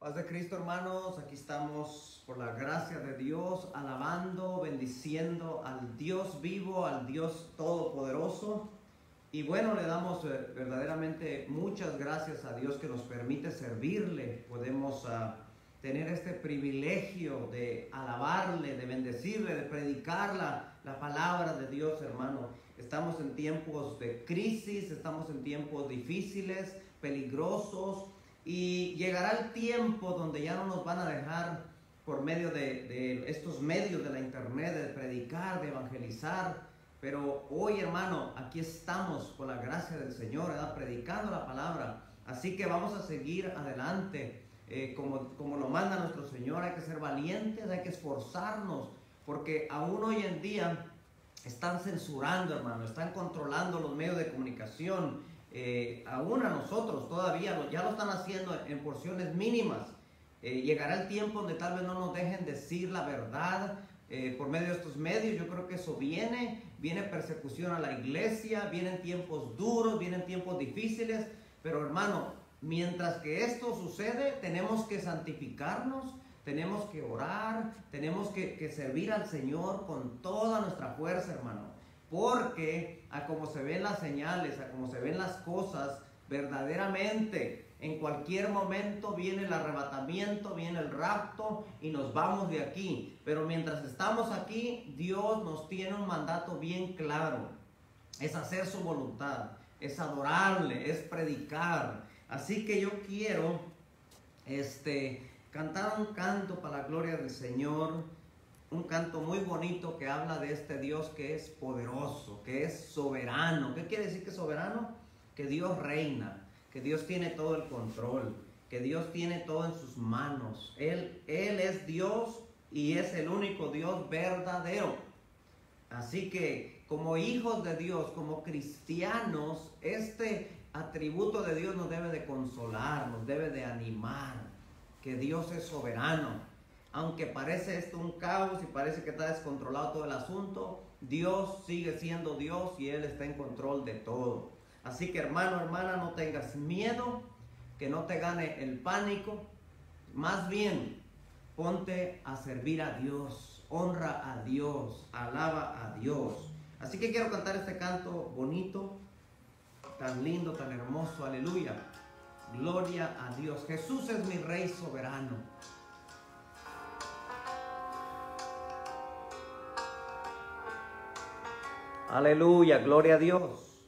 Paz de Cristo, hermanos. Aquí estamos por la gracia de Dios, alabando, bendiciendo al Dios vivo, al Dios todopoderoso. Y bueno, le damos verdaderamente muchas gracias a Dios que nos permite servirle. Podemos tener este privilegio de alabarle, de bendecirle, de predicar la palabra de Dios, hermano. Estamos en tiempos de crisis, estamos en tiempos difíciles, peligrosos. Y llegará el tiempo donde ya no nos van a dejar por medio de estos medios de la internet de predicar, de evangelizar. Pero hoy, hermano, aquí estamos por la gracia del Señor, ¿verdad? Predicando la palabra. Así que vamos a seguir adelante como lo manda nuestro Señor. Hay que ser valientes, hay que esforzarnos, porque aún hoy en día están censurando, hermano, están controlando los medios de comunicación. Aún a nosotros todavía ya lo están haciendo en porciones mínimas. Llegará el tiempo donde tal vez no nos dejen decir la verdad por medio de estos medios. Yo creo que eso viene persecución a la iglesia, vienen tiempos duros, vienen tiempos difíciles. Pero hermano, mientras que esto sucede, tenemos que santificarnos, tenemos que orar, tenemos que servir al Señor con toda nuestra fuerza, hermano. Porque a como se ven las señales, a como se ven las cosas, verdaderamente en cualquier momento viene el arrebatamiento, viene el rapto y nos vamos de aquí. Pero mientras estamos aquí, Dios nos tiene un mandato bien claro. Es hacer su voluntad, es adorarle, es predicar. Así que yo quiero cantar un canto para la gloria del Señor. Un canto muy bonito que habla de este Dios que es poderoso, que es soberano. ¿Qué quiere decir que es soberano? Que Dios reina, que Dios tiene todo el control, que Dios tiene todo en sus manos. Él es Dios y es el único Dios verdadero. Así que como hijos de Dios, como cristianos, este atributo de Dios nos debe de consolar, nos debe de animar, que Dios es soberano. Aunque parece esto un caos y parece que está descontrolado todo el asunto, Dios sigue siendo Dios y Él está en control de todo. Así que hermano, hermana, no tengas miedo, que no te gane el pánico. Más bien, ponte a servir a Dios, honra a Dios, alaba a Dios. Así que quiero cantar este canto bonito, tan lindo, tan hermoso, aleluya. Gloria a Dios. Jesús es mi Rey soberano. Aleluya, gloria a Dios.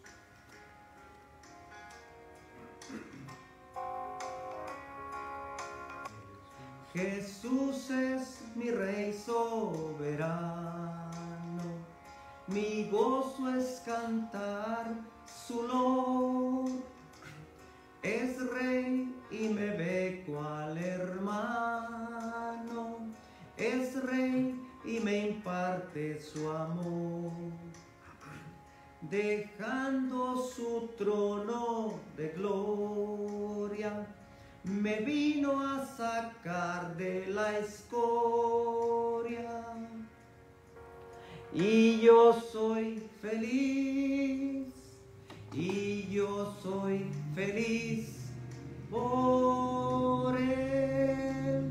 Jesús es mi Rey soberano, mi gozo es cantar su loor. Es Rey y me ve cual hermano, es Rey y me imparte su amor. Dejando su trono de gloria, me vino a sacar de la escoria. Y yo soy feliz, y yo soy feliz por Él.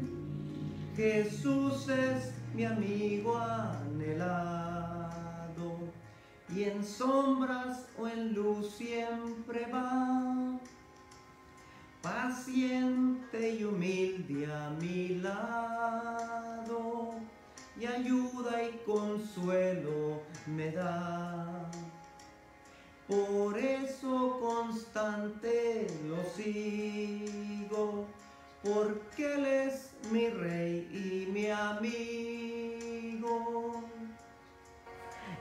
Jesús es mi amigo anhelado, y en sombras o en luz siempre va, paciente y humilde a mi lado, y ayuda y consuelo me da. Por eso constante lo sigo, porque Él es mi Rey y mi amigo.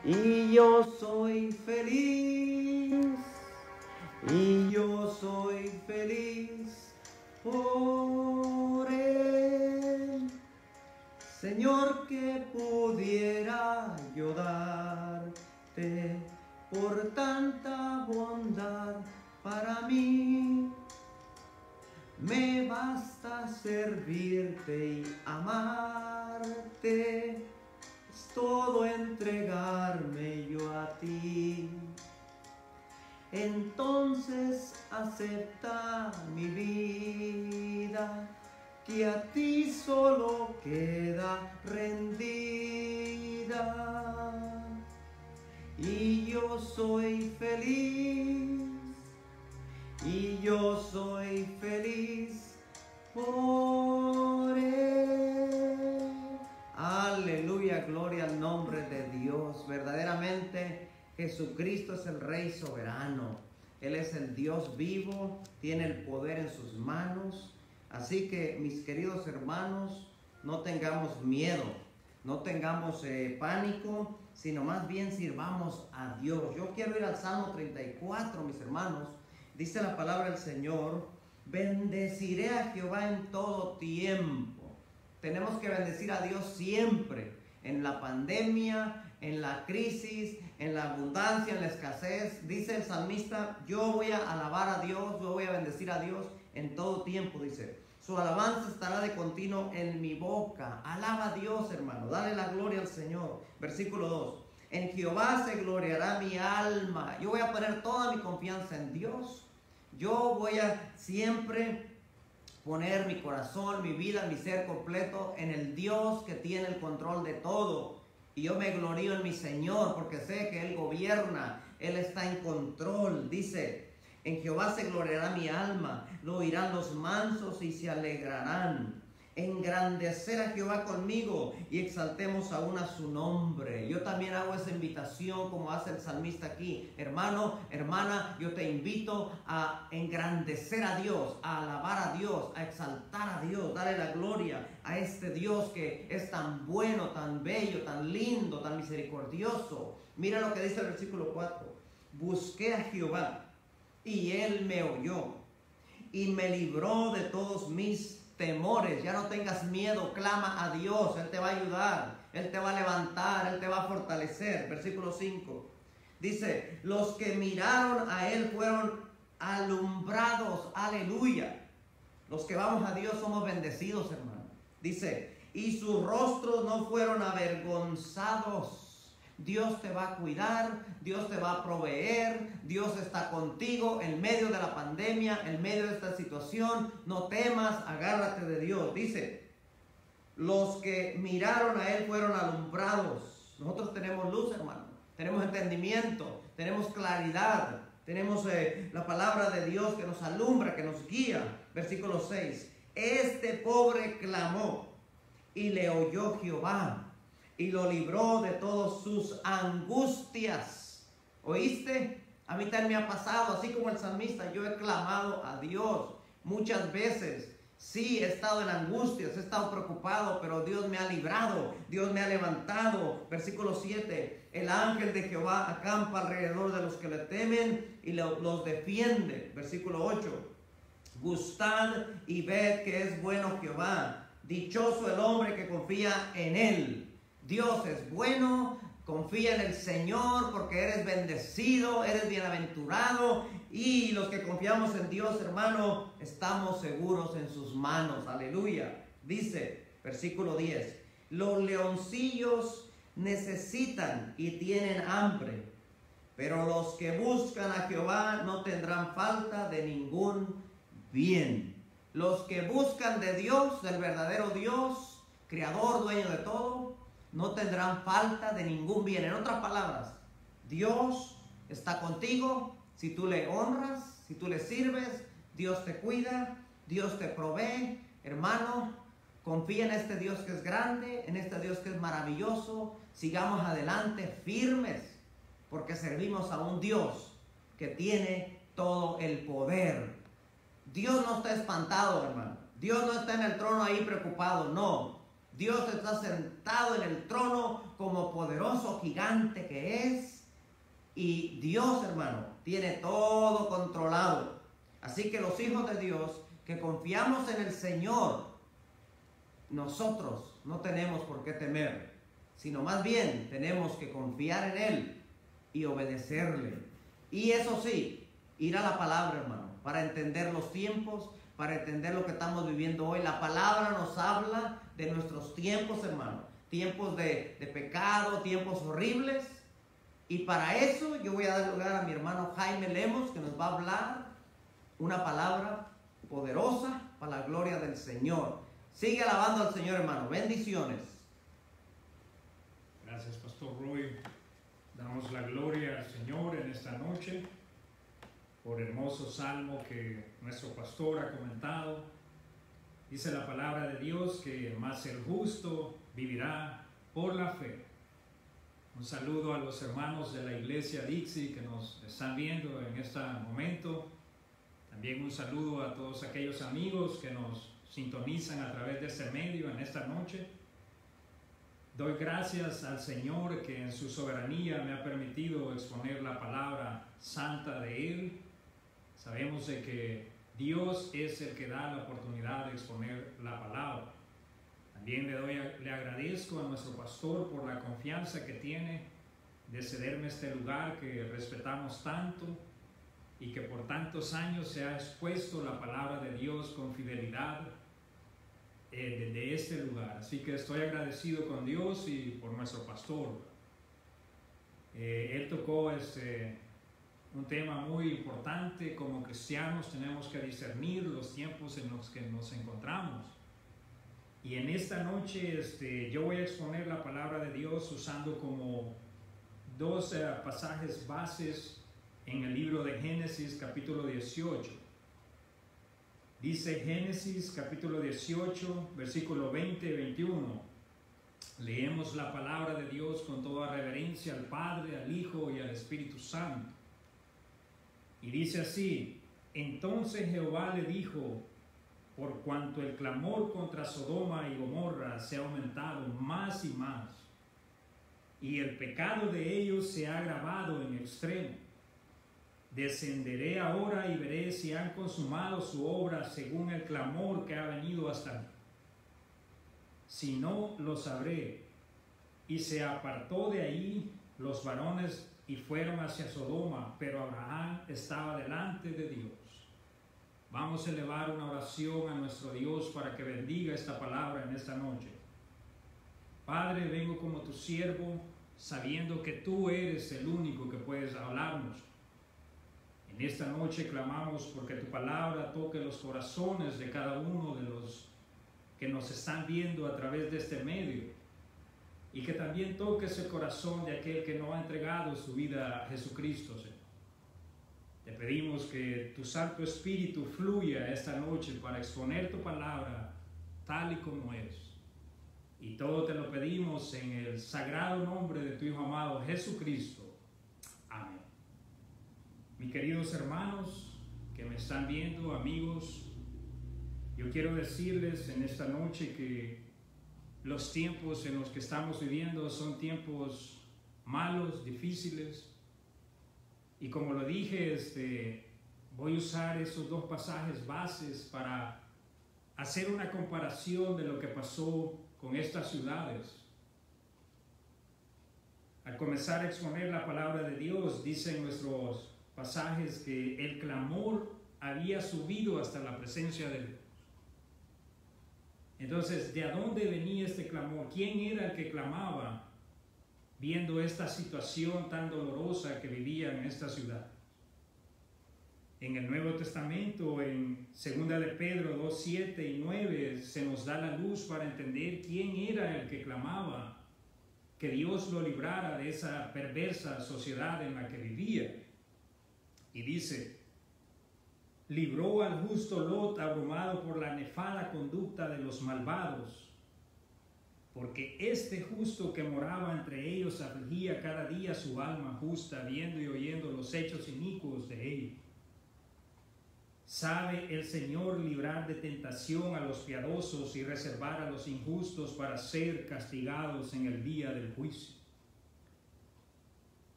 Y yo soy feliz, y yo soy feliz por Él. Señor, que pudiera yo darte por tanta bondad para mí. Me basta servirte y amarte, es todo entregarme yo a ti. Entonces acepta mi vida, que a ti solo queda rendida. Y yo soy feliz, y yo soy feliz por él. Aleluya, gloria al nombre de Dios. Verdaderamente Jesucristo es el Rey soberano. Él es el Dios vivo, tiene el poder en sus manos. Así que, mis queridos hermanos, no tengamos miedo, no tengamos pánico, sino más bien sirvamos a Dios. Yo quiero ir al Salmo 34, mis hermanos. Dice la palabra del Señor: bendeciré a Jehová en todo tiempo. Tenemos que bendecir a Dios siempre, en la pandemia, en la crisis, en la abundancia, en la escasez. Dice el salmista: yo voy a alabar a Dios, yo voy a bendecir a Dios en todo tiempo, dice. Su alabanza estará de continuo en mi boca. Alaba a Dios, hermano. Dale la gloria al Señor. Versículo 2. En Jehová se gloriará mi alma. Yo voy a poner toda mi confianza en Dios. Yo voy a siempre poner mi corazón, mi vida, mi ser completo en el Dios que tiene el control de todo. Y yo me glorío en mi Señor porque sé que Él gobierna. Él está en control. Dice: en Jehová se gloriará mi alma, lo oirán los mansos y se alegrarán. Engrandecer a Jehová conmigo y exaltemos aún a su nombre. Yo también hago esa invitación como hace el salmista aquí. Hermano, hermana, yo te invito a engrandecer a Dios, a alabar a Dios, a exaltar a Dios, darle la gloria a este Dios que es tan bueno, tan bello, tan lindo, tan misericordioso. Mira lo que dice el versículo 4. Busqué a Jehová y Él me oyó y me libró de todos mis temores. Ya no tengas miedo, clama a Dios. Él te va a ayudar, Él te va a levantar, Él te va a fortalecer. Versículo 5 dice: los que miraron a Él fueron alumbrados. Aleluya. Los que vamos a Dios somos bendecidos, hermano. Dice: y sus rostros no fueron avergonzados. Dios te va a cuidar, Dios te va a proveer, Dios está contigo en medio de la pandemia, en medio de esta situación. No temas, agárrate de Dios. Dice: los que miraron a Él fueron alumbrados. Nosotros tenemos luz, hermano, tenemos entendimiento, tenemos claridad, tenemos la palabra de Dios que nos alumbra, que nos guía. Versículo 6. Este pobre clamó y le oyó Jehová y lo libró de todas sus angustias. ¿Oíste? A mí también me ha pasado, así como el salmista, yo he clamado a Dios muchas veces. Sí, he estado en angustias, he estado preocupado, pero Dios me ha librado, Dios me ha levantado. Versículo 7. El ángel de Jehová acampa alrededor de los que le temen y los defiende. Versículo 8. Gustad y ved que es bueno Jehová. Dichoso el hombre que confía en Él. Dios es bueno, confía en el Señor porque eres bendecido, eres bienaventurado. Y los que confiamos en Dios, hermano, estamos seguros en sus manos. Aleluya. Dice, versículo 10. Los leoncillos necesitan y tienen hambre, pero los que buscan a Jehová no tendrán falta de ningún bien. Los que buscan de Dios, del verdadero Dios, creador, dueño de todo, no tendrán falta de ningún bien. En otras palabras, Dios está contigo. Si tú le honras, si tú le sirves, Dios te cuida, Dios te provee. Hermano, confía en este Dios que es grande, en este Dios que es maravilloso. Sigamos adelante firmes, porque servimos a un Dios que tiene todo el poder. Dios no está espantado, hermano. Dios no está en el trono ahí preocupado, no. Dios está sentado en el trono como poderoso gigante que es. Y Dios, hermano, tiene todo controlado. Así que los hijos de Dios que confiamos en el Señor, nosotros no tenemos por qué temer, sino más bien tenemos que confiar en Él y obedecerle. Y eso sí, ir a la palabra, hermano, para entender los tiempos, para entender lo que estamos viviendo hoy. La palabra nos habla de nuestros tiempos, hermano. Tiempos de pecado, tiempos horribles. Y para eso yo voy a dar lugar a mi hermano Jaime Lemos, que nos va a hablar una palabra poderosa para la gloria del Señor. Sigue alabando al Señor, hermano. Bendiciones. Gracias, Pastor Roy. Damos la gloria al Señor en esta noche por el hermoso salmo que nuestro pastor ha comentado. Dice la palabra de Dios que más el justo vivirá por la fe. Un saludo a los hermanos de la iglesia Dixie que nos están viendo en este momento. También un saludo a todos aquellos amigos que nos sintonizan a través de este medio en esta noche. Doy gracias al Señor que en su soberanía me ha permitido exponer la palabra santa de Él. Sabemos de que Dios es el que da la oportunidad de exponer la palabra. También le agradezco a nuestro pastor por la confianza que tiene de cederme este lugar que respetamos tanto y que por tantos años se ha expuesto la palabra de Dios con fidelidad desde este lugar. Así que estoy agradecido con Dios y por nuestro pastor. Él tocó un tema muy importante. Como cristianos tenemos que discernir los tiempos en los que nos encontramos. Y en esta noche yo voy a exponer la palabra de Dios usando como dos pasajes bases en el libro de Génesis capítulo 18. Dice Génesis capítulo 18, versículo 20 y 21. Leemos la palabra de Dios con toda reverencia al Padre, al Hijo y al Espíritu Santo. Y dice así: entonces Jehová le dijo, por cuanto el clamor contra Sodoma y Gomorra se ha aumentado más y más, y el pecado de ellos se ha agravado en extremo, descenderé ahora y veré si han consumado su obra según el clamor que ha venido hasta mí. Si no, lo sabré. Y se apartó de ahí los varones y fueron hacia Sodoma, pero Abraham estaba delante de Dios. Vamos a elevar una oración a nuestro Dios para que bendiga esta palabra en esta noche. Padre, vengo como tu siervo, sabiendo que tú eres el único que puedes hablarnos. En esta noche clamamos porque tu palabra toque los corazones de cada uno de los que nos están viendo a través de este medio, y que también toque ese corazón de aquel que no ha entregado su vida a Jesucristo, Señor. Te pedimos que tu Santo Espíritu fluya esta noche para exponer tu palabra tal y como es. Y todo te lo pedimos en el sagrado nombre de tu Hijo amado Jesucristo. Amén. Mis queridos hermanos que me están viendo, amigos, yo quiero decirles en esta noche que los tiempos en los que estamos viviendo son tiempos malos, difíciles. Y como lo dije, voy a usar esos dos pasajes bases para hacer una comparación de lo que pasó con estas ciudades. Al comenzar a exponer la palabra de Dios, dicen nuestros pasajes que el clamor había subido hasta la presencia de Dios. Entonces, ¿de dónde venía este clamor? ¿Quién era el que clamaba viendo esta situación tan dolorosa que vivía en esta ciudad? En el Nuevo Testamento, en 2 de Pedro 2, 7 y 9, se nos da la luz para entender quién era el que clamaba que Dios lo librara de esa perversa sociedad en la que vivía. Y dice: libró al justo Lot abrumado por la nefanda conducta de los malvados, porque este justo que moraba entre ellos afligía cada día su alma justa, viendo y oyendo los hechos inicuos de ellos. Sabe el Señor librar de tentación a los piadosos y reservar a los injustos para ser castigados en el día del juicio.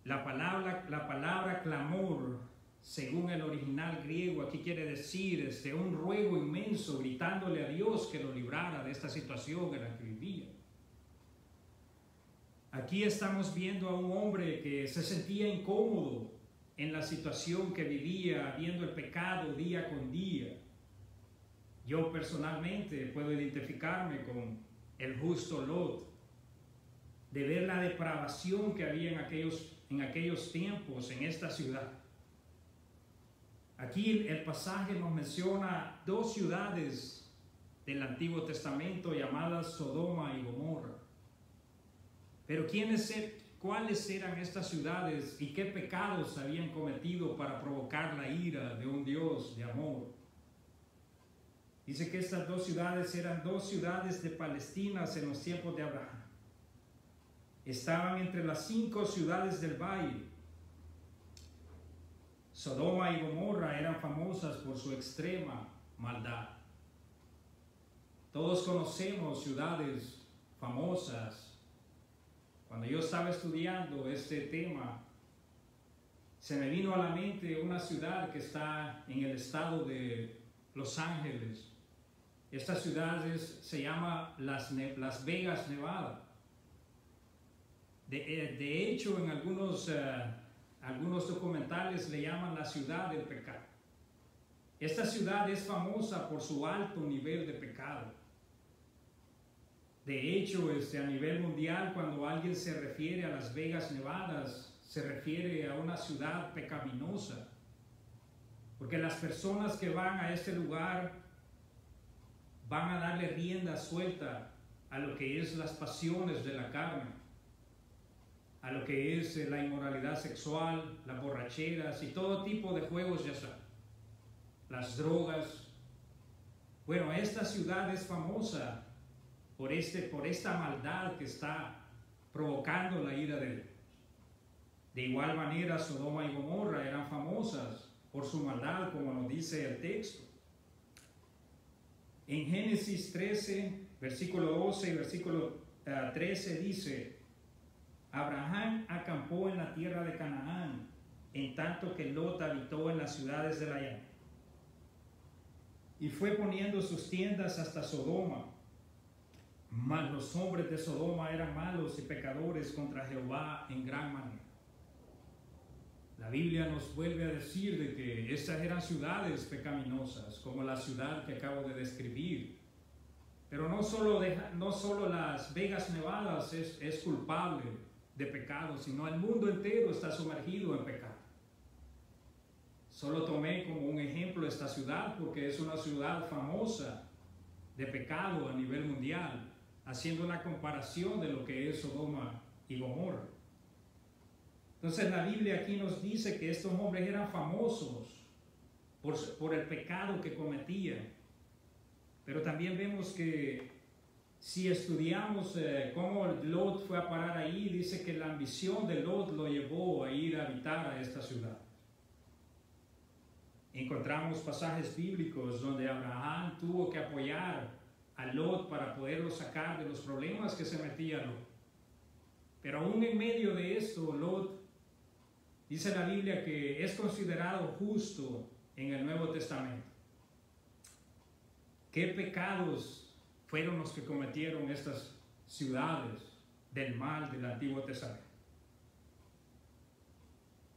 La palabra clamor, según el original griego, aquí quiere decir un ruego inmenso, gritándole a Dios que lo librara de esta situación en la que vivía. Aquí estamos viendo a un hombre que se sentía incómodo en la situación que vivía, viendo el pecado día con día. Yo personalmente puedo identificarme con el justo Lot, de ver la depravación que había en aquellos tiempos en esta ciudad. Aquí el pasaje nos menciona dos ciudades del Antiguo Testamento llamadas Sodoma y Gomorra. Pero ¿cuáles eran estas ciudades y qué pecados habían cometido para provocar la ira de un Dios de amor? Dice que estas dos ciudades eran dos ciudades de Palestina en los tiempos de Abraham. Estaban entre las 5 ciudades del valle. Sodoma y Gomorra eran famosas por su extrema maldad. Todos conocemos ciudades famosas. Cuando yo estaba estudiando este tema, se me vino a la mente una ciudad que está en el estado de Los Ángeles. Esta ciudad se llama Las Vegas, Nevada. De hecho, en algunos documentales le llaman la ciudad del pecado. Esta ciudad es famosa por su alto nivel de pecado. De hecho, a nivel mundial, cuando alguien se refiere a Las Vegas, Nevada, se refiere a una ciudad pecaminosa. Porque las personas que van a este lugar van a darle rienda suelta a lo que es las pasiones de la carne, a lo que es la inmoralidad sexual, las borracheras y todo tipo de juegos, ya saben, las drogas. Bueno, esta ciudad es famosa por esta maldad que está provocando la ira de Dios. De igual manera, Sodoma y Gomorra eran famosas por su maldad, como nos dice el texto. En Génesis 13, versículo 12 y versículo 13 dice: Abraham acampó en la tierra de Canaán, en tanto que Lot habitó en las ciudades de la llanura. Y fue poniendo sus tiendas hasta Sodoma. Mas los hombres de Sodoma eran malos y pecadores contra Jehová en gran manera. La Biblia nos vuelve a decir de que estas eran ciudades pecaminosas, como la ciudad que acabo de describir. Pero no solo Las Vegas, Nevada es culpable de pecado, sino el mundo entero está sumergido en pecado. Solo tomé como un ejemplo esta ciudad porque es una ciudad famosa de pecado a nivel mundial, haciendo una comparación de lo que es Sodoma y Gomorra. Entonces la Biblia aquí nos dice que estos hombres eran famosos por el pecado que cometían. Pero también vemos que si estudiamos cómo Lot fue a parar ahí, dice que la ambición de Lot lo llevó a ir a habitar a esta ciudad. Encontramos pasajes bíblicos donde Abraham tuvo que apoyar a Lot para poderlo sacar de los problemas que se metía Lot. Pero aún en medio de esto, Lot, dice la Biblia que es considerado justo en el Nuevo Testamento. ¿Qué pecados fueron los que cometieron estas ciudades del mal del Antiguo Testamento?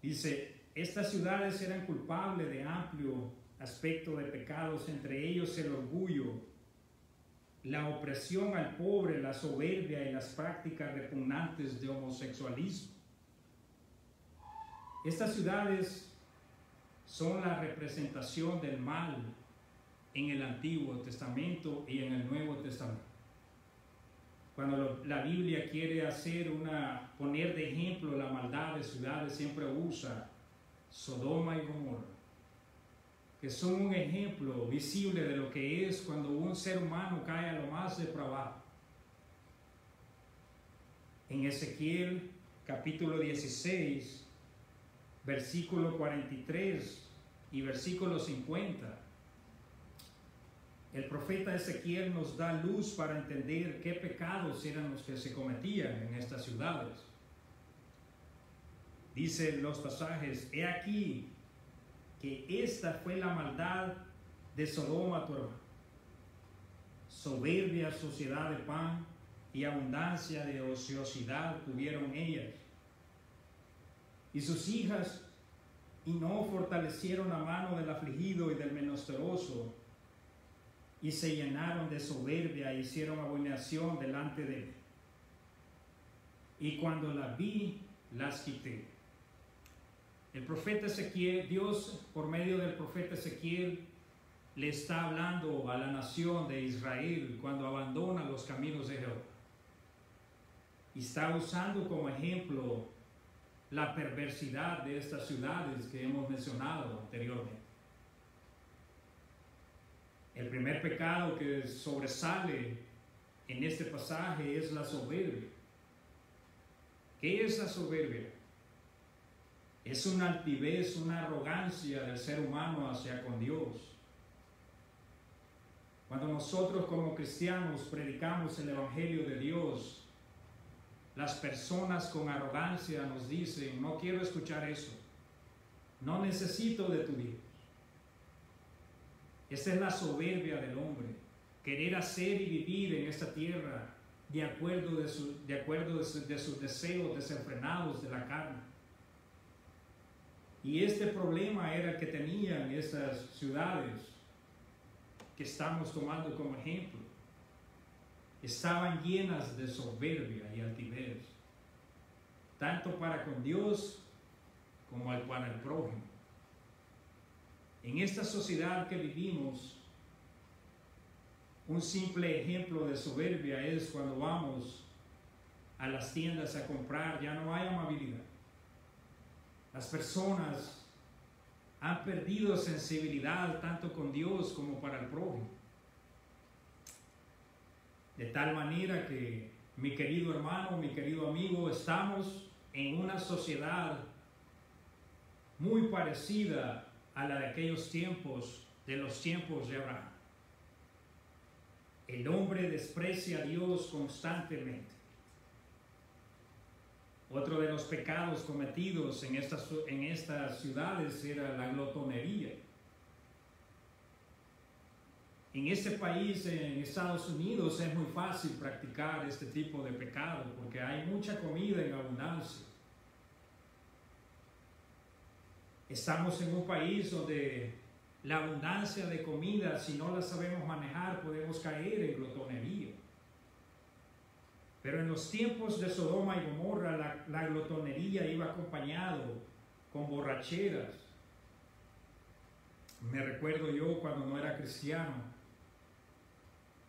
Dice, estas ciudades eran culpables de amplio aspecto de pecados, entre ellos el orgullo, la opresión al pobre, la soberbia y las prácticas repugnantes de homosexualismo. Estas ciudades son la representación del mal en el Antiguo Testamento y en el Nuevo Testamento. Cuando la Biblia quiere poner de ejemplo la maldad de ciudades, siempre usa Sodoma y Gomorra, que son un ejemplo visible de lo que es cuando un ser humano cae a lo más depravado. En Ezequiel capítulo 16, versículo 43 y versículo 50, el profeta Ezequiel nos da luz para entender qué pecados eran los que se cometían en estas ciudades. Dicen los pasajes: he aquí que esta fue la maldad de Sodoma tu hermano. Soberbia sociedad de pan y abundancia de ociosidad tuvieron ellas. Y sus hijas, y no fortalecieron la mano del afligido y del menesteroso, y se llenaron de soberbia e hicieron abominación delante de él. Y cuando la vi, las quité. El profeta Ezequiel, Dios por medio del profeta Ezequiel le está hablando a la nación de Israel cuando abandona los caminos de Jehová. Y está usando como ejemplo la perversidad de estas ciudades que hemos mencionado anteriormente. El primer pecado que sobresale en este pasaje es la soberbia. ¿Qué es la soberbia? Es una altivez, una arrogancia del ser humano hacia con Dios. Cuando nosotros como cristianos predicamos el Evangelio de Dios, las personas con arrogancia nos dicen: no quiero escuchar eso, no necesito de tu Dios. Esta es la soberbia del hombre, querer hacer y vivir en esta tierra de acuerdo de sus deseos desenfrenados de la carne. Y este problema era el que tenían esas ciudades que estamos tomando como ejemplo. Estaban llenas de soberbia y altivez, tanto para con Dios como para el prójimo. En esta sociedad que vivimos, un simple ejemplo de soberbia es cuando vamos a las tiendas a comprar, ya no hay amabilidad. Las personas han perdido sensibilidad tanto con Dios como para el prójimo. De tal manera que, mi querido hermano, mi querido amigo, estamos en una sociedad muy parecida a la de aquellos tiempos, de los tiempos de Abraham. El hombre desprecia a Dios constantemente. Otro de los pecados cometidos en estas ciudades era la glotonería. En este país, en Estados Unidos, es muy fácil practicar este tipo de pecado porque hay mucha comida en abundancia. Estamos en un país donde la abundancia de comida, si no la sabemos manejar, podemos caer en glotonería. Pero en los tiempos de Sodoma y Gomorra, la glotonería iba acompañado con borracheras. Me recuerdo yo cuando no era cristiano,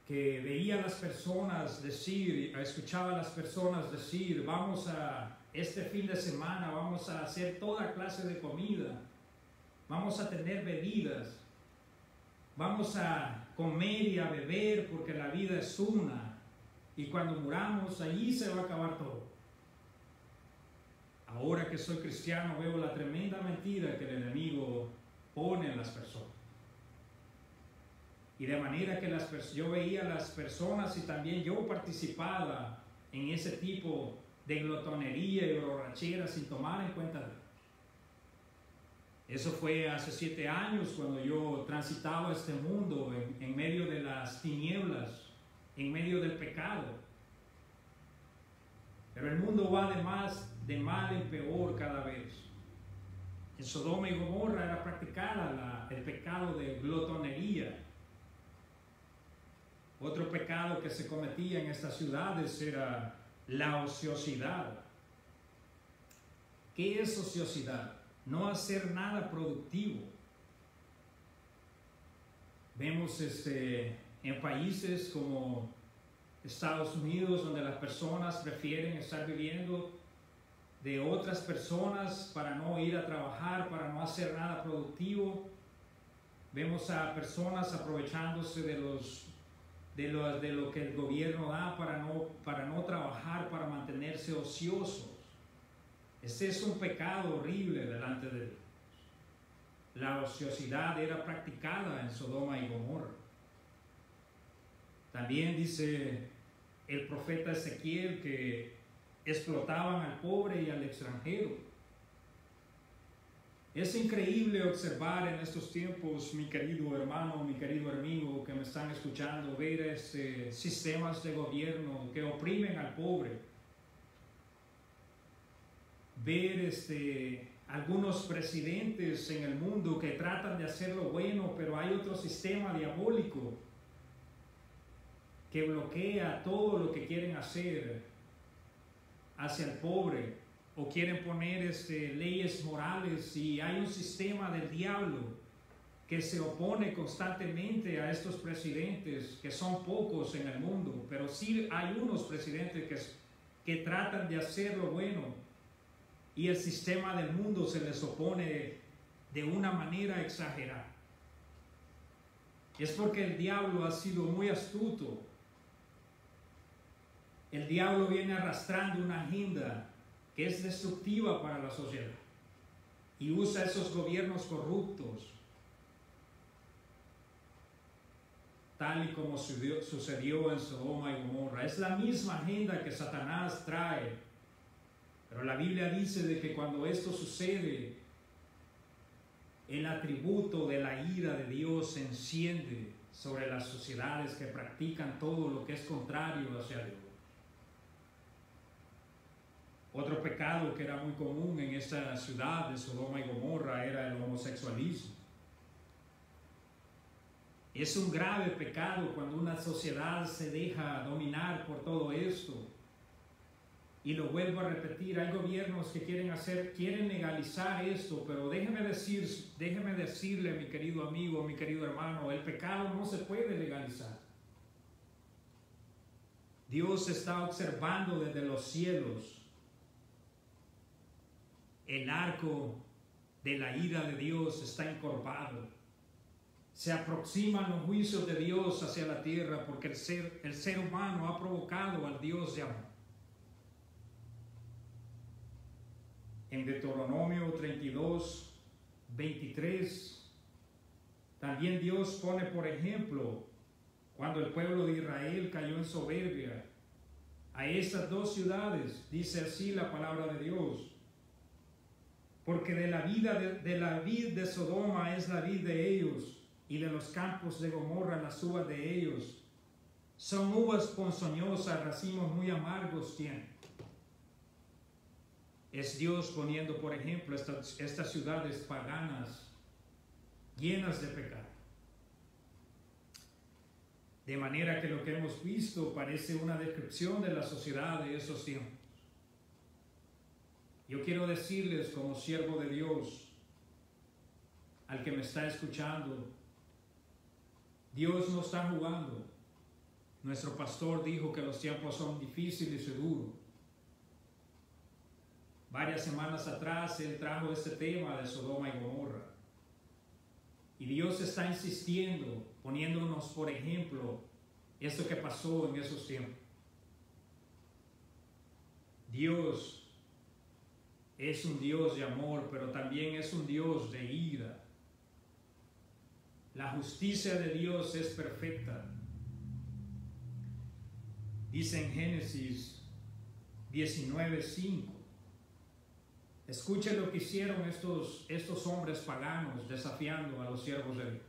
que veía a las personas decir, escuchaba a las personas decir: vamos a, este fin de semana vamos a hacer toda clase de comida, vamos a tener bebidas, vamos a comer y a beber porque la vida es una. Y cuando muramos, allí se va a acabar todo. Ahora que soy cristiano, veo la tremenda mentira que el enemigo pone en las personas. Y de manera que yo veía a las personas y también yo participaba en ese tipo de glotonería y borrachera sin tomar en cuenta Dios. Eso fue hace 7 años cuando yo transitaba este mundo en medio de las tinieblas, en medio del pecado. Pero el mundo va de mal en peor cada vez. En Sodoma y Gomorra era practicada el pecado de glotonería. Otro pecado que se cometía en estas ciudades era la ociosidad. ¿Qué es ociosidad? No hacer nada productivo. Vemos en países como Estados Unidos, donde las personas prefieren estar viviendo de otras personas para no ir a trabajar, para no hacer nada productivo. Vemos a personas aprovechándose de lo que el gobierno da para no trabajar, para mantenerse ociosos. Este es un pecado horrible delante de Dios. La ociosidad era practicada en Sodoma y Gomorra. También dice el profeta Ezequiel que explotaban al pobre y al extranjero. Es increíble observar en estos tiempos, mi querido hermano, mi querido amigo que me están escuchando, ver sistemas de gobierno que oprimen al pobre. Ver algunos presidentes en el mundo que tratan de hacer lo bueno, pero hay otro sistema diabólico que bloquea todo lo que quieren hacer hacia el pobre, o quieren poner leyes morales, y hay un sistema del diablo que se opone constantemente a estos presidentes, que son pocos en el mundo, pero sí hay unos presidentes que tratan de hacer lo bueno, y el sistema del mundo se les opone de una manera exagerada. Es porque el diablo ha sido muy astuto. El diablo viene arrastrando una agenda que es destructiva para la sociedad y usa esos gobiernos corruptos, tal y como sucedió en Sodoma y Gomorra. Es la misma agenda que Satanás trae, pero la Biblia dice de que cuando esto sucede, el atributo de la ira de Dios se enciende sobre las sociedades que practican todo lo que es contrario hacia Dios. Otro pecado que era muy común en esta ciudad de Sodoma y Gomorra era el homosexualismo. Es un grave pecado cuando una sociedad se deja dominar por todo esto. Y lo vuelvo a repetir, hay gobiernos que quieren legalizar esto, pero déjeme decirle, mi querido amigo, mi querido hermano, el pecado no se puede legalizar. Dios está observando desde los cielos. El arco de la ira de Dios está encorvado. Se aproximan los juicios de Dios hacia la tierra porque el ser humano ha provocado al Dios de amor. En Deuteronomio 32, 23, también Dios pone por ejemplo cuando el pueblo de Israel cayó en soberbia a esas dos ciudades. Dice así la palabra de Dios: porque de la vid de Sodoma es la vid de ellos, y de los campos de Gomorra las uvas de ellos. Son uvas ponzoñosas, racimos muy amargos tienen. Es Dios poniendo por ejemplo estas ciudades paganas, llenas de pecado. De manera que lo que hemos visto parece una descripción de la sociedad de esos tiempos. Yo quiero decirles como siervo de Dios, al que me está escuchando, Dios no está jugando. Nuestro pastor dijo que los tiempos son difíciles y duros. Varias semanas atrás él trajo este tema de Sodoma y Gomorra. Y Dios está insistiendo, poniéndonos por ejemplo, esto que pasó en esos tiempos. Dios es un Dios de amor, pero también es un Dios de ira. La justicia de Dios es perfecta. Dice en Génesis 19:5. Escuchen lo que hicieron estos hombres paganos desafiando a los siervos de Dios.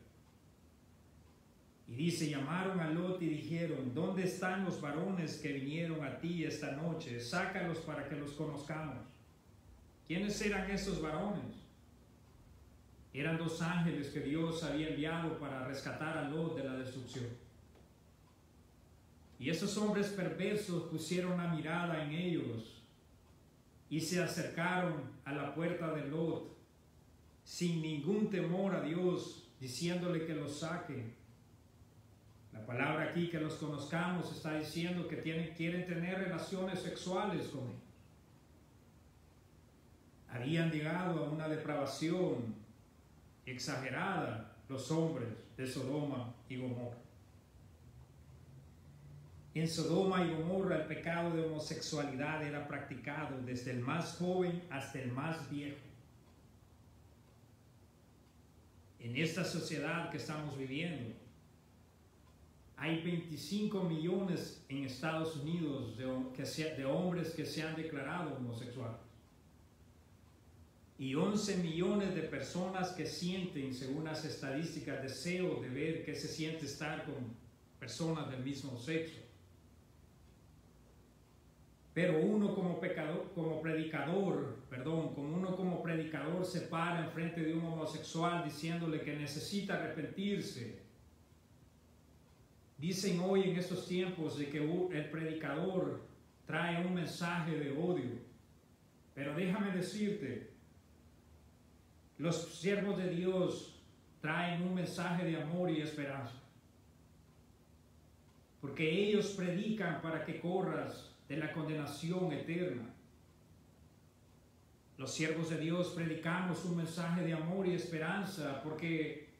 Y dice: llamaron a Lot y dijeron: ¿dónde están los varones que vinieron a ti esta noche? Sácalos para que los conozcamos. ¿Quiénes eran esos varones? Eran dos ángeles que Dios había enviado para rescatar a Lot de la destrucción. Y esos hombres perversos pusieron la mirada en ellos y se acercaron a la puerta de Lot sin ningún temor a Dios, diciéndole que los saque. La palabra aquí, que los conozcamos, está diciendo que quieren tener relaciones sexuales con ellos. Habían llegado a una depravación exagerada los hombres de Sodoma y Gomorra. En Sodoma y Gomorra el pecado de homosexualidad era practicado desde el más joven hasta el más viejo. En esta sociedad que estamos viviendo, hay 25 millones en Estados Unidos de hombres que se han declarado homosexuales. Y 11 millones de personas que sienten, según las estadísticas, deseo de ver qué se siente estar con personas del mismo sexo. Pero uno como predicador se para enfrente de un homosexual diciéndole que necesita arrepentirse. Dicen hoy en estos tiempos de que el predicador trae un mensaje de odio. Pero déjame decirte, los siervos de Dios traen un mensaje de amor y esperanza. Porque ellos predican para que corras de la condenación eterna. Los siervos de Dios predicamos un mensaje de amor y esperanza porque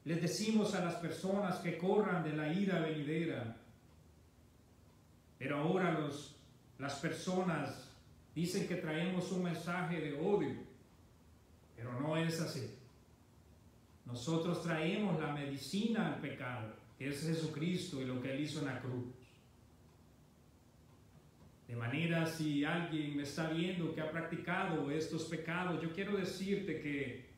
les decimos a las personas que corran de la ira venidera. Pero ahora las personas dicen que traemos un mensaje de odio, pero no es así. Nosotros traemos la medicina al pecado, que es Jesucristo y lo que Él hizo en la cruz. De manera, si alguien me está viendo que ha practicado estos pecados, yo quiero decirte que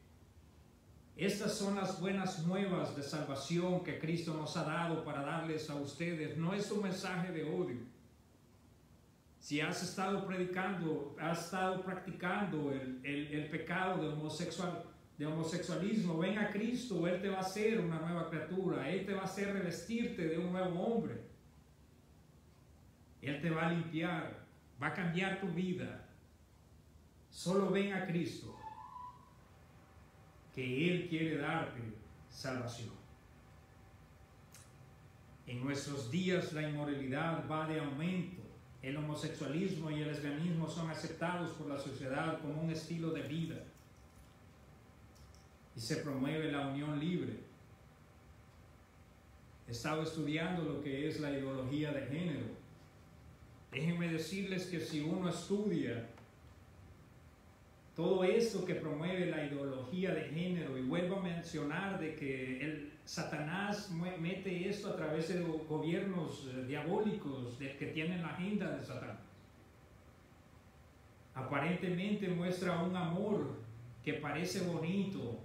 estas son las buenas nuevas de salvación que Cristo nos ha dado para darles a ustedes. No es un mensaje de odio. Si has estado predicando, has estado practicando el pecado de homosexualismo, ven a Cristo, Él te va a hacer una nueva criatura, Él te va a hacer revestirte de un nuevo hombre. Él te va a limpiar, va a cambiar tu vida. Solo ven a Cristo, que Él quiere darte salvación. En nuestros días la inmoralidad va de aumento. El homosexualismo y el lesbianismo son aceptados por la sociedad como un estilo de vida. Y se promueve la unión libre. He estado estudiando lo que es la ideología de género. Déjenme decirles que si uno estudia todo esto que promueve la ideología de género, y vuelvo a mencionar de que Satanás mete esto a través de los gobiernos diabólicos que tienen la agenda de Satanás. Aparentemente muestra un amor que parece bonito,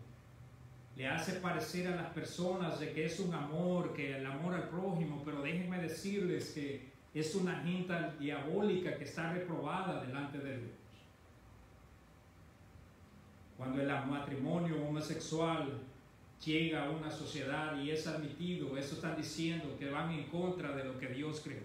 le hace parecer a las personas de que es un amor, que el amor al prójimo, pero déjenme decirles que es una agenda diabólica que está reprobada delante de Dios. Cuando el matrimonio homosexual llega a una sociedad y es admitido, eso están diciendo que van en contra de lo que Dios creó.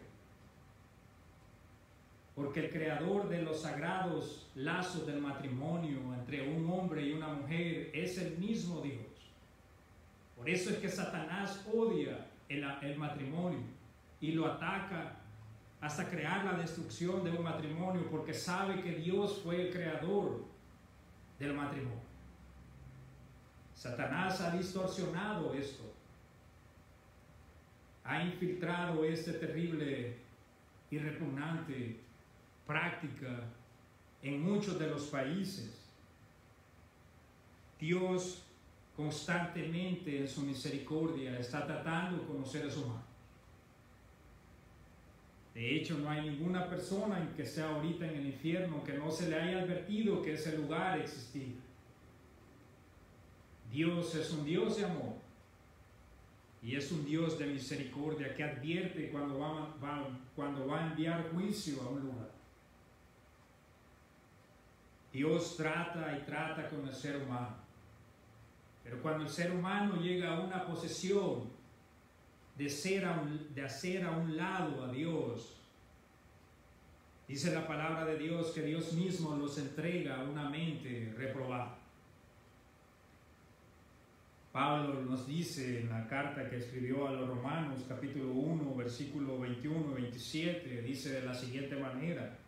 Porque el creador de los sagrados lazos del matrimonio entre un hombre y una mujer es el mismo Dios. Por eso es que Satanás odia el matrimonio y lo ataca hasta crear la destrucción de un matrimonio, porque sabe que Dios fue el creador del matrimonio. Satanás ha distorsionado esto, ha infiltrado esta terrible y repugnante práctica en muchos de los países. Dios constantemente en su misericordia está tratando con los seres humanos. De hecho, no hay ninguna persona que sea ahorita en el infierno que no se le haya advertido que ese lugar existía. Dios es un Dios de amor y es un Dios de misericordia que advierte cuando va a enviar juicio a un lugar. Dios trata y trata con el ser humano, pero cuando el ser humano llega a una posición de hacer a un lado a Dios, dice la palabra de Dios que Dios mismo los entrega a una mente reprobada. Pablo nos dice en la carta que escribió a los Romanos, capítulo 1, versículo 21 y 27, dice de la siguiente manera: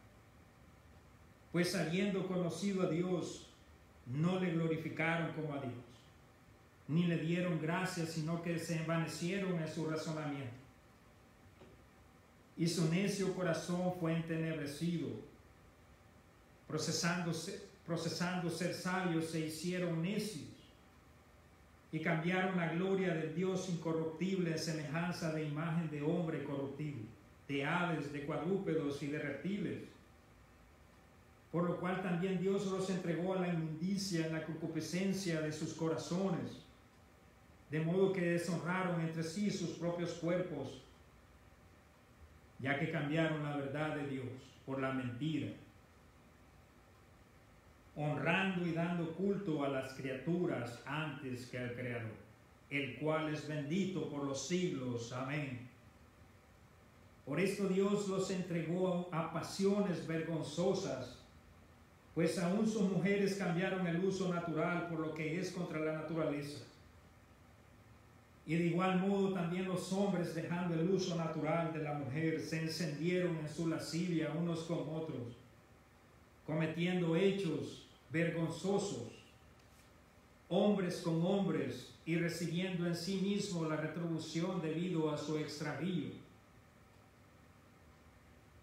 pues habiendo conocido a Dios, no le glorificaron como a Dios, ni le dieron gracias, sino que se envanecieron en su razonamiento. Y su necio corazón fue entenebrecido. Procesando ser sabios, se hicieron necios y cambiaron la gloria del Dios incorruptible en semejanza de imagen de hombre corruptible, de aves, de cuadrúpedos y de reptiles. Por lo cual también Dios los entregó a la inmundicia en la concupiscencia de sus corazones, de modo que deshonraron entre sí sus propios cuerpos, ya que cambiaron la verdad de Dios por la mentira, honrando y dando culto a las criaturas antes que al Creador, el cual es bendito por los siglos. Amén. Por esto Dios los entregó a pasiones vergonzosas, pues aún sus mujeres cambiaron el uso natural por lo que es contra la naturaleza, Y de igual modo también los hombres, dejando el uso natural de la mujer, se encendieron en su lascivia unos con otros, cometiendo hechos vergonzosos, hombres con hombres, y recibiendo en sí mismo la retribución debido a su extravío.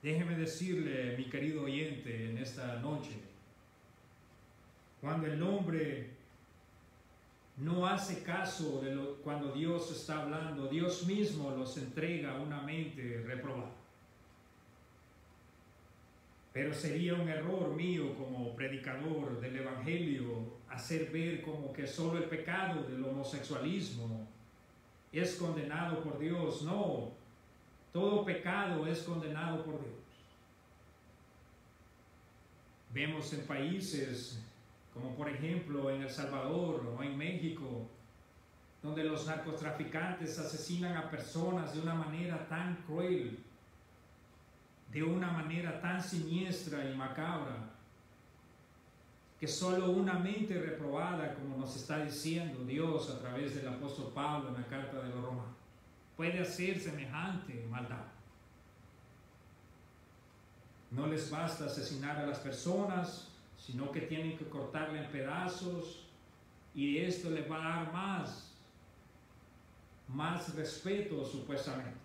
Déjeme decirle, mi querido oyente, en esta noche, cuando el hombre no hace caso de cuando Dios está hablando, Dios mismo los entrega a una mente reprobada. Pero sería un error mío como predicador del Evangelio hacer ver como que solo el pecado del homosexualismo es condenado por Dios. No, todo pecado es condenado por Dios. Vemos en países como por ejemplo en El Salvador o en México, donde los narcotraficantes asesinan a personas de una manera tan cruel, de una manera tan siniestra y macabra, que solo una mente reprobada, como nos está diciendo Dios a través del apóstol Pablo en la carta de los Romanos, puede hacer semejante maldad. No les basta asesinar a las personas, sino que tienen que cortarle en pedazos, y esto les va a dar más respeto supuestamente.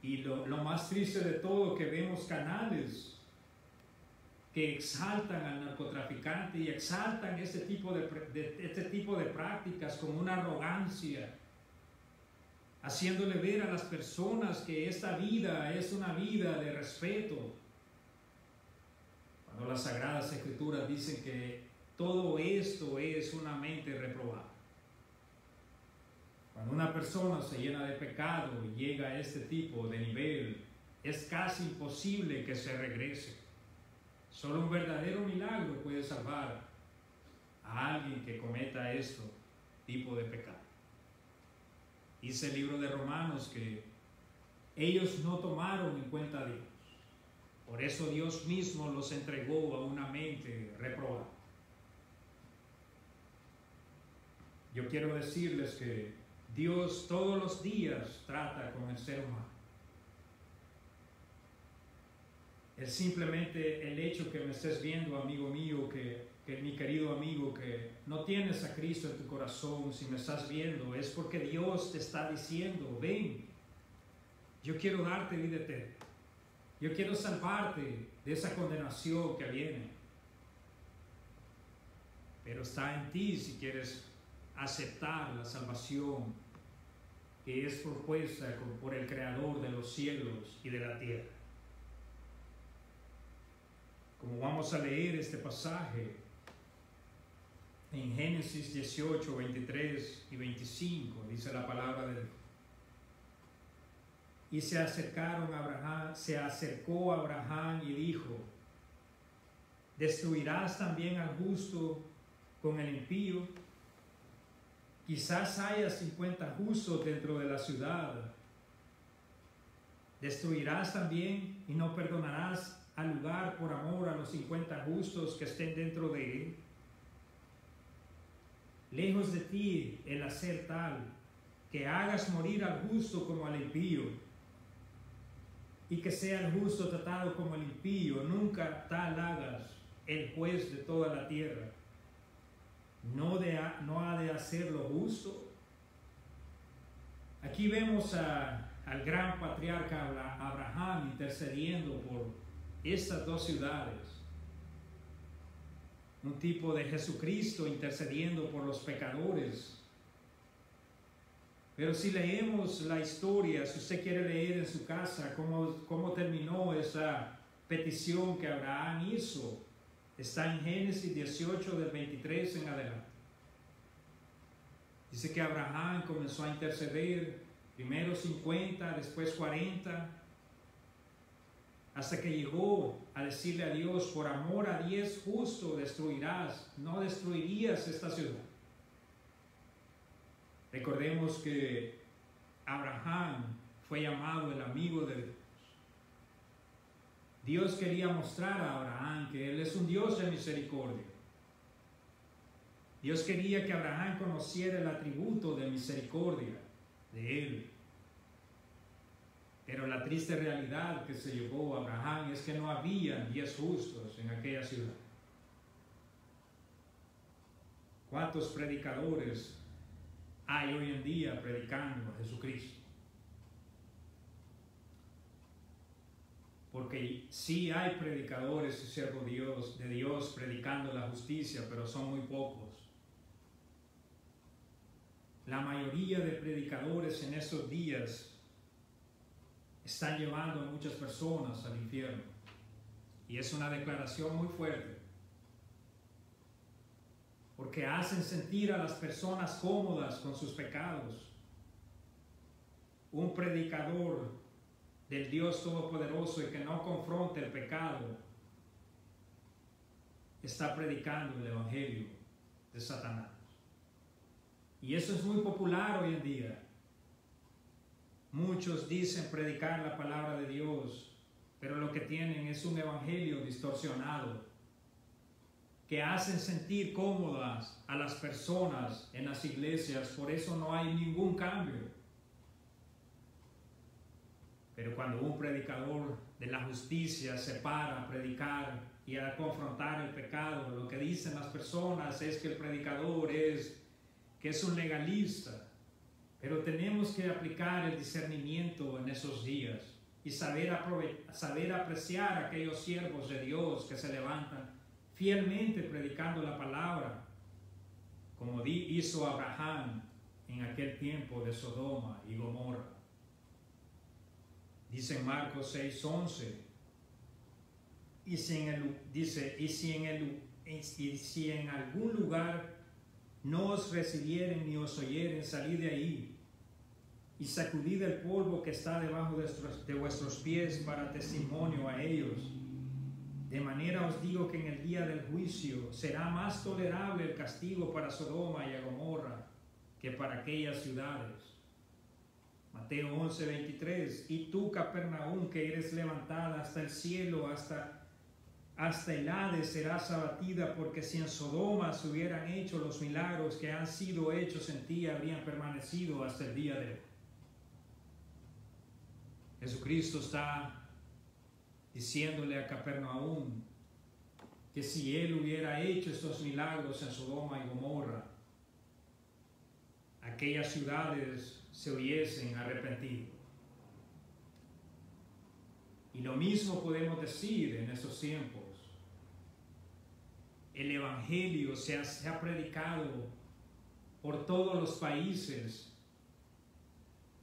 Y lo más triste de todo, que vemos canales que exaltan al narcotraficante y exaltan este tipo de prácticas con una arrogancia, haciéndole ver a las personas que esta vida es una vida de respeto, cuando las Sagradas Escrituras dicen que todo esto es una mente reprobada. Cuando una persona se llena de pecado y llega a este tipo de nivel, es casi imposible que se regrese. Solo un verdadero milagro puede salvar a alguien que cometa este tipo de pecado. Dice el libro de Romanos que ellos no tomaron en cuenta a Dios. Por eso Dios mismo los entregó a una mente reprobada. Yo quiero decirles que Dios todos los días trata con el ser humano. Es simplemente el hecho que me estés viendo, amigo mío, que mi querido amigo, que no tienes a Cristo en tu corazón, si me estás viendo, es porque Dios te está diciendo: ven, yo quiero darte vida eterna. Yo quiero salvarte de esa condenación que viene. Pero está en ti si quieres aceptar la salvación que es propuesta por el Creador de los cielos y de la tierra. Como vamos a leer este pasaje en Génesis 18, 23 y 25, dice la palabra de Dios. Y se acercó Abraham y dijo: ¿destruirás también al justo con el impío? Quizás haya 50 justos dentro de la ciudad. ¿Destruirás también y no perdonarás al lugar por amor a los 50 justos que estén dentro de él? Lejos de ti el hacer tal, que hagas morir al justo como al impío, y que sea el justo tratado como el impío. Nunca tal hagas, el juez de toda la tierra. ¿No ha de hacer lo justo? Aquí vemos al gran patriarca Abraham intercediendo por estas dos ciudades. Un tipo de Jesucristo intercediendo por los pecadores. Pero si leemos la historia, si usted quiere leer en su casa cómo terminó esa petición que Abraham hizo, está en Génesis 18 del 23 en adelante. Dice que Abraham comenzó a interceder, primero 50, después 40, hasta que llegó a decirle a Dios: por amor a 10 justos destruirás, no destruirías esta ciudad. Recordemos que Abraham fue llamado el amigo de Dios. Dios quería mostrar a Abraham que Él es un Dios de misericordia. Dios quería que Abraham conociera el atributo de misericordia de Él. Pero la triste realidad que se llevó a Abraham es que no había 10 justos en aquella ciudad. ¿Cuántos predicadores hay hoy en día predicando a Jesucristo? Porque sí hay predicadores y siervos de Dios predicando la justicia, pero son muy pocos. La mayoría de predicadores en estos días están llevando a muchas personas al infierno. Y es una declaración muy fuerte. Porque hacen sentir a las personas cómodas con sus pecados. Un predicador del Dios Todopoderoso y que no confronte el pecado está predicando el evangelio de Satanás. Y eso es muy popular hoy en día. Muchos dicen predicar la palabra de Dios, pero lo que tienen es un evangelio distorsionado que hacen sentir cómodas a las personas en las iglesias. Por eso no hay ningún cambio. Pero cuando un predicador de la justicia se para a predicar y a confrontar el pecado, lo que dicen las personas es que el predicador es un legalista. Pero tenemos que aplicar el discernimiento en esos días y saber apreciar a aquellos siervos de Dios que se levantan fielmente predicando la palabra, como hizo Abraham en aquel tiempo de Sodoma y Gomorra. Dice en Marcos 6:11, y si en algún lugar no os recibieren ni os oyeren, salid de ahí y sacudid el polvo que está debajo de vuestros pies para testimonio a ellos. De manera os digo que en el día del juicio será más tolerable el castigo para Sodoma y a Gomorra que para aquellas ciudades. Mateo 11:23, y tú, Capernaum, que eres levantada hasta el cielo, hasta el Hades serás abatida, porque si en Sodoma se hubieran hecho los milagros que han sido hechos en ti, habrían permanecido hasta el día de hoy. Jesucristo está diciéndole a Capernaum que si Él hubiera hecho estos milagros en Sodoma y Gomorra, aquellas ciudades se hubiesen arrepentido. Y lo mismo podemos decir en estos tiempos. El evangelio se ha predicado por todos los países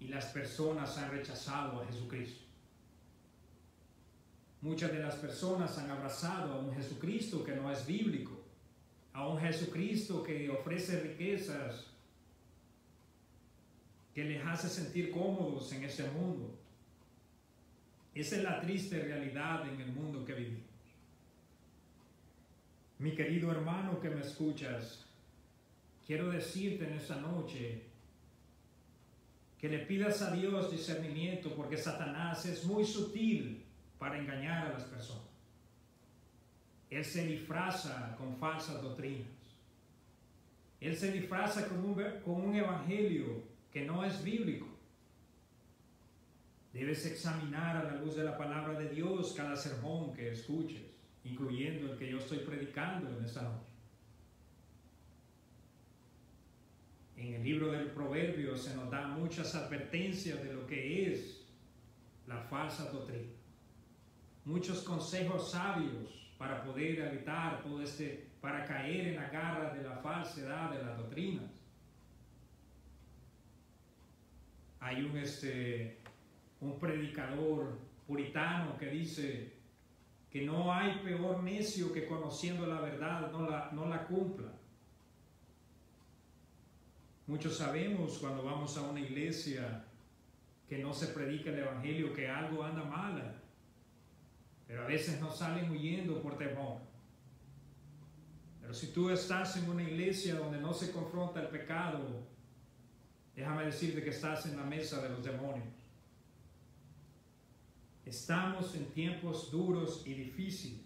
y las personas han rechazado a Jesucristo. Muchas de las personas han abrazado a un Jesucristo que no es bíblico, a un Jesucristo que ofrece riquezas, que les hace sentir cómodos en ese mundo. Esa es la triste realidad en el mundo que vivimos. Mi querido hermano que me escuchas, quiero decirte en esta noche que le pidas a Dios discernimiento, porque Satanás es muy sutil para engañar a las personas. Él se disfraza con falsas doctrinas. Él se disfraza con un evangelio que no es bíblico. Debes examinar a la luz de la palabra de Dios cada sermón que escuches, incluyendo el que yo estoy predicando en esta noche. En el libro del Proverbio se nos da muchas advertencias de lo que es la falsa doctrina. Muchos consejos sabios para poder evitar para caer en la garra de la falsedad de las doctrinas. Hay un predicador puritano que dice que no hay peor necio que conociendo la verdad no la cumpla. Muchos sabemos cuando vamos a una iglesia que no se predica el evangelio que algo anda mal, pero a veces nos salen huyendo por temor. Pero si tú estás en una iglesia donde no se confronta el pecado, déjame decirte que estás en la mesa de los demonios. Estamos en tiempos duros y difíciles.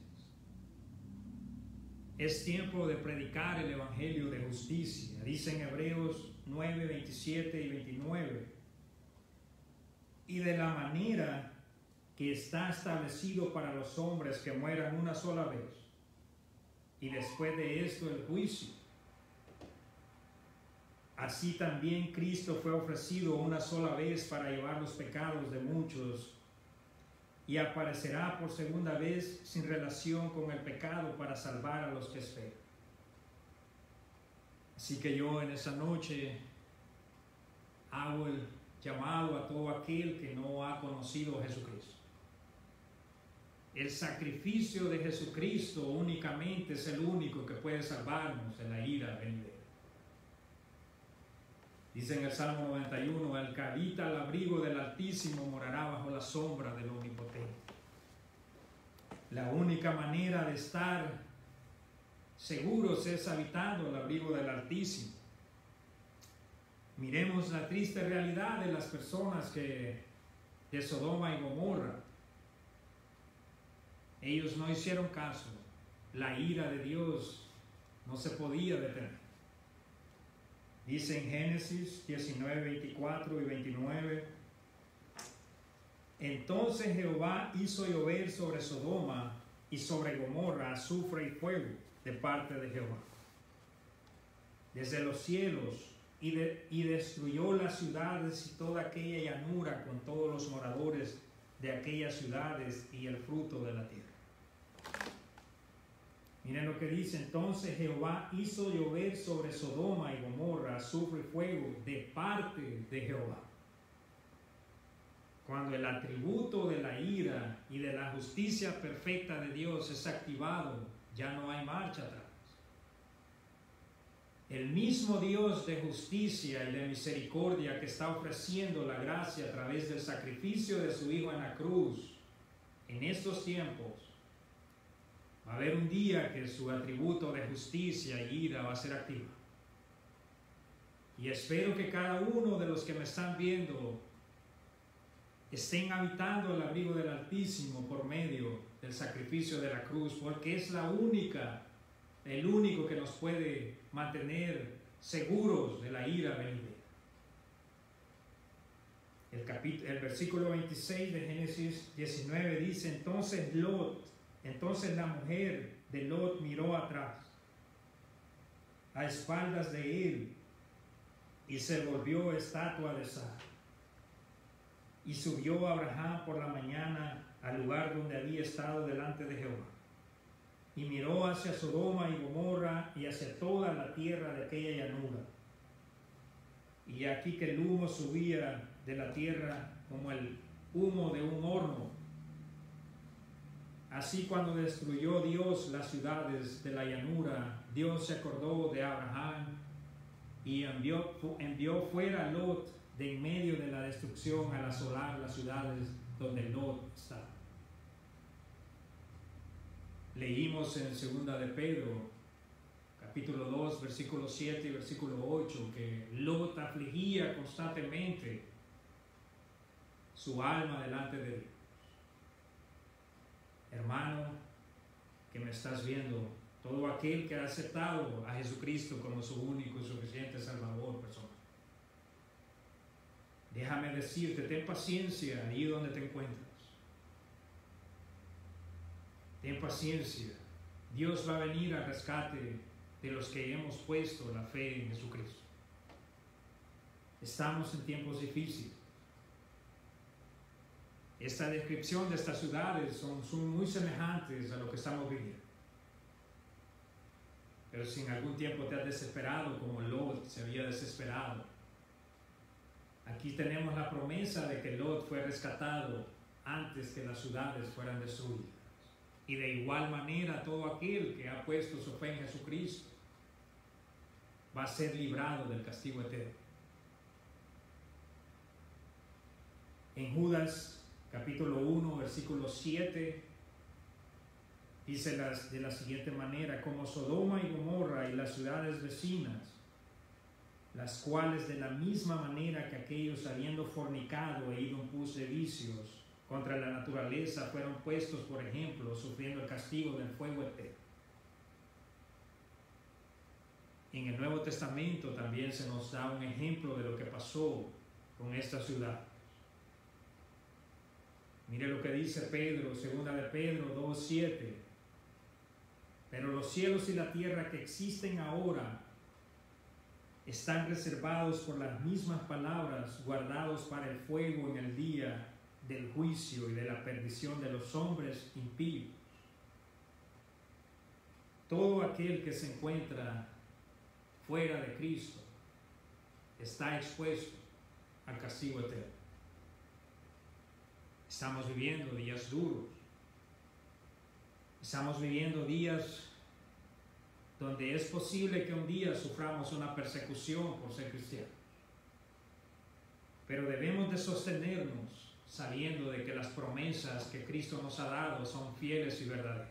Es tiempo de predicar el evangelio de justicia. Dice en Hebreos 9, 27 y 29. Y de la manera que está establecido para los hombres que mueran una sola vez, y después de esto el juicio. Así también Cristo fue ofrecido una sola vez para llevar los pecados de muchos, y aparecerá por segunda vez sin relación con el pecado para salvar a los que esperan. Así que yo en esa noche hago el llamado a todo aquel que no ha conocido a Jesucristo. El sacrificio de Jesucristo únicamente es el único que puede salvarnos de la ira venidera. Dice en el Salmo 91, el que habita al abrigo del Altísimo morará bajo la sombra del Omnipotente. La única manera de estar seguros es habitando al abrigo del Altísimo. Miremos la triste realidad de las personas de Sodoma y Gomorra. Ellos no hicieron caso. La ira de Dios no se podía detener. Dice en Génesis 19, 24 y 29. Entonces Jehová hizo llover sobre Sodoma y sobre Gomorra azufre y fuego de parte de Jehová desde los cielos, y destruyó las ciudades y toda aquella llanura con todos los moradores de aquellas ciudades y el fruto de la tierra. Miren lo que dice. Entonces Jehová hizo llover sobre Sodoma y Gomorra azufre y fuego de parte de Jehová. Cuando el atributo de la ira y de la justicia perfecta de Dios es activado, ya no hay marcha atrás. El mismo Dios de justicia y de misericordia que está ofreciendo la gracia a través del sacrificio de su Hijo en la cruz, en estos tiempos, va a haber un día que su atributo de justicia e ira va a ser activo. Y espero que cada uno de los que me están viendo estén habitando el abrigo del Altísimo por medio del sacrificio de la cruz, porque es el único que nos puede mantener seguros de la ira venidera. El versículo 26 de Génesis 19 dice, entonces la mujer de Lot miró atrás, a espaldas de él, y se volvió estatua de sal. Y subió Abraham por la mañana al lugar donde había estado delante de Jehová. Y miró hacia Sodoma y Gomorra y hacia toda la tierra de aquella llanura. Y aquí que el humo subía de la tierra como el humo de un horno. Así cuando destruyó Dios las ciudades de la llanura, Dios se acordó de Abraham y envió fuera a Lot de en medio de la destrucción al asolar las ciudades donde Lot estaba. Leímos en 2 de Pedro, capítulo 2, versículo 7 y versículo 8, que Lot afligía constantemente su alma delante de Dios. Hermano, que me estás viendo, todo aquel que ha aceptado a Jesucristo como su único y suficiente Salvador personal, déjame decirte, ten paciencia ahí donde te encuentras. Ten paciencia. Dios va a venir al rescate de los que hemos puesto la fe en Jesucristo. Estamos en tiempos difíciles. Esta descripción de estas ciudades son muy semejantes a lo que estamos viviendo. Pero si en algún tiempo te has desesperado como Lot se había desesperado, aquí tenemos la promesa de que Lot fue rescatado antes que las ciudades fueran destruidas. Y de igual manera todo aquel que ha puesto su fe en Jesucristo va a ser librado del castigo eterno. En Judas capítulo 1 versículo 7 dice de la siguiente manera: como Sodoma y Gomorra y las ciudades vecinas, las cuales de la misma manera que aquellos habiendo fornicado e ido en pos de vicios contra la naturaleza fueron puestos por ejemplo, sufriendo el castigo del fuego eterno. en el Nuevo Testamento también se nos da un ejemplo de lo que pasó con esta ciudad. Mire lo que dice Pedro, segunda de Pedro 2:7. Pero los cielos y la tierra que existen ahora están reservados por las mismas palabras, guardados para el fuego en el día del juicio y de la perdición de los hombres impíos. Todo aquel que se encuentra fuera de Cristo está expuesto al castigo eterno. Estamos viviendo días duros. Estamos viviendo días donde es posible que un día suframos una persecución por ser cristianos. Pero debemos de sostenernos sabiendo de que las promesas que Cristo nos ha dado son fieles y verdaderas.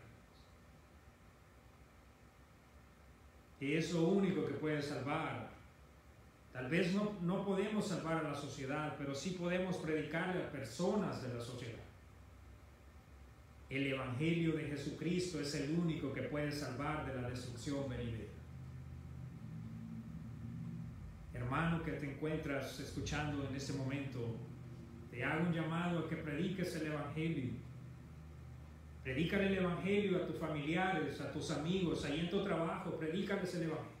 Y es lo único que puede salvar. Tal vez no podemos salvar a la sociedad, pero sí podemos predicarle a personas de la sociedad. El Evangelio de Jesucristo es el único que puede salvar de la destrucción venidera. Hermano que te encuentras escuchando en este momento, te hago un llamado a que prediques el Evangelio. Predícale el Evangelio a tus familiares, a tus amigos, ahí en tu trabajo, predícales el Evangelio.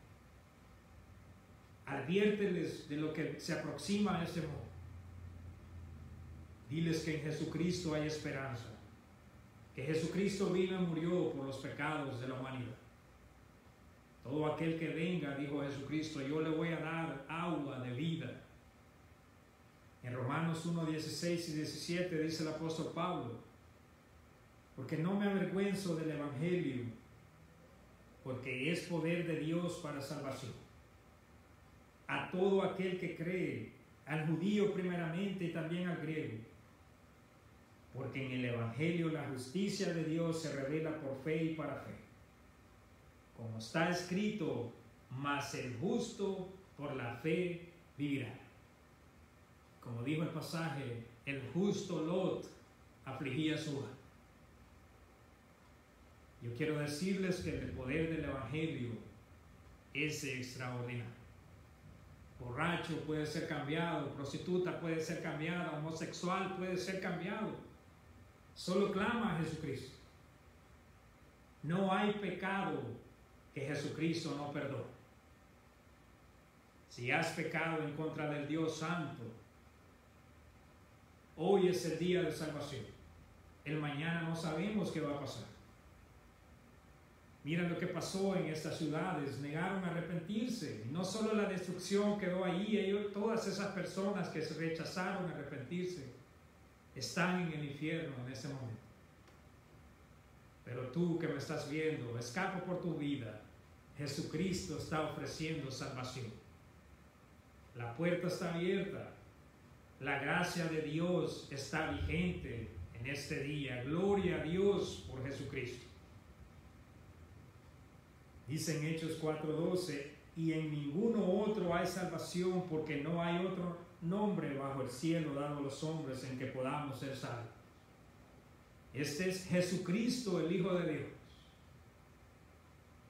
Adviérteles de lo que se aproxima a este mundo. Diles que en Jesucristo hay esperanza, que Jesucristo vino y murió por los pecados de la humanidad. Todo aquel que venga, dijo Jesucristo, yo le voy a dar agua de vida. En Romanos 1:16 y 17 dice el apóstol Pablo, porque no me avergüenzo del Evangelio, porque es poder de Dios para salvación a todo aquel que cree, al judío primeramente y también al griego. Porque en el Evangelio la justicia de Dios se revela por fe y para fe. Como está escrito, mas el justo por la fe vivirá. Como dijo el pasaje, el justo Lot afligía su alma. Yo quiero decirles que el poder del Evangelio es extraordinario. Borracho puede ser cambiado, prostituta puede ser cambiada, homosexual puede ser cambiado. Solo clama a Jesucristo. No hay pecado que Jesucristo no perdone. Si has pecado en contra del Dios Santo, hoy es el día de salvación. El mañana no sabemos qué va a pasar. Mira lo que pasó en estas ciudades, negaron a arrepentirse. No solo la destrucción quedó ahí, todas esas personas que se rechazaron a arrepentirse están en el infierno en ese momento. Pero tú que me estás viendo, escapa por tu vida. Jesucristo está ofreciendo salvación. La puerta está abierta. La gracia de Dios está vigente en este día. Gloria a Dios por Jesucristo. Dice en Hechos 4:12, y en ninguno otro hay salvación, porque no hay otro nombre bajo el cielo dado a los hombres en que podamos ser salvos. Este es Jesucristo, el Hijo de Dios.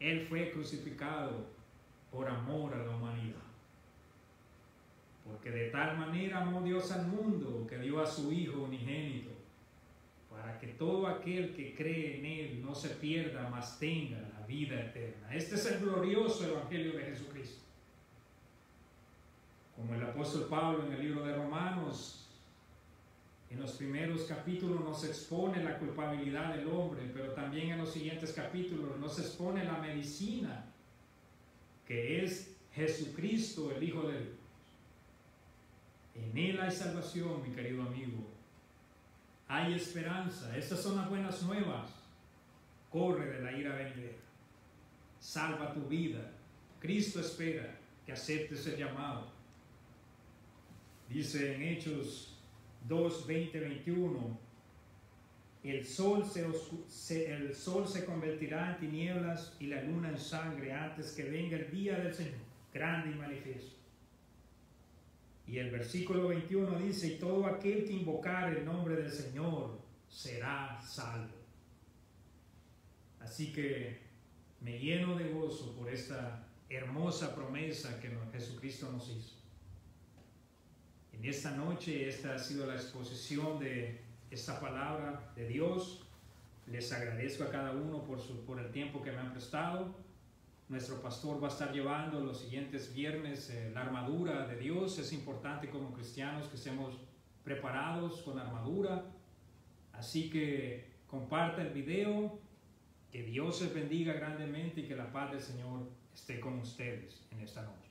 Él fue crucificado por amor a la humanidad. Porque de tal manera amó Dios al mundo que dio a su Hijo unigénito, para que todo aquel que cree en Él no se pierda, mas tenga la vida eterna. Este es el glorioso Evangelio de Jesucristo. Como el apóstol Pablo en el libro de Romanos, en los primeros capítulos nos expone la culpabilidad del hombre, pero también en los siguientes capítulos nos expone la medicina, que es Jesucristo, el Hijo de Dios. En Él hay salvación, mi querido amigo. Hay esperanza. Estas son las buenas nuevas. Corre de la ira venidera. Salva tu vida. Cristo espera que aceptes el llamado. Dice en Hechos 2:20-21, el sol se convertirá en tinieblas y la luna en sangre antes que venga el día del Señor, grande y manifiesto. Y el versículo 21 dice, y todo aquel que invocare el nombre del Señor será salvo. Así que me lleno de gozo por esta hermosa promesa que Jesucristo nos hizo. En esta noche, esta ha sido la exposición de esta palabra de Dios. Les agradezco a cada uno por el tiempo que me han prestado. Nuestro pastor va a estar llevando los siguientes viernes la armadura de Dios. Es importante como cristianos que estemos preparados con armadura. Así que comparta el video. Que Dios les bendiga grandemente y que la paz del Señor esté con ustedes en esta noche.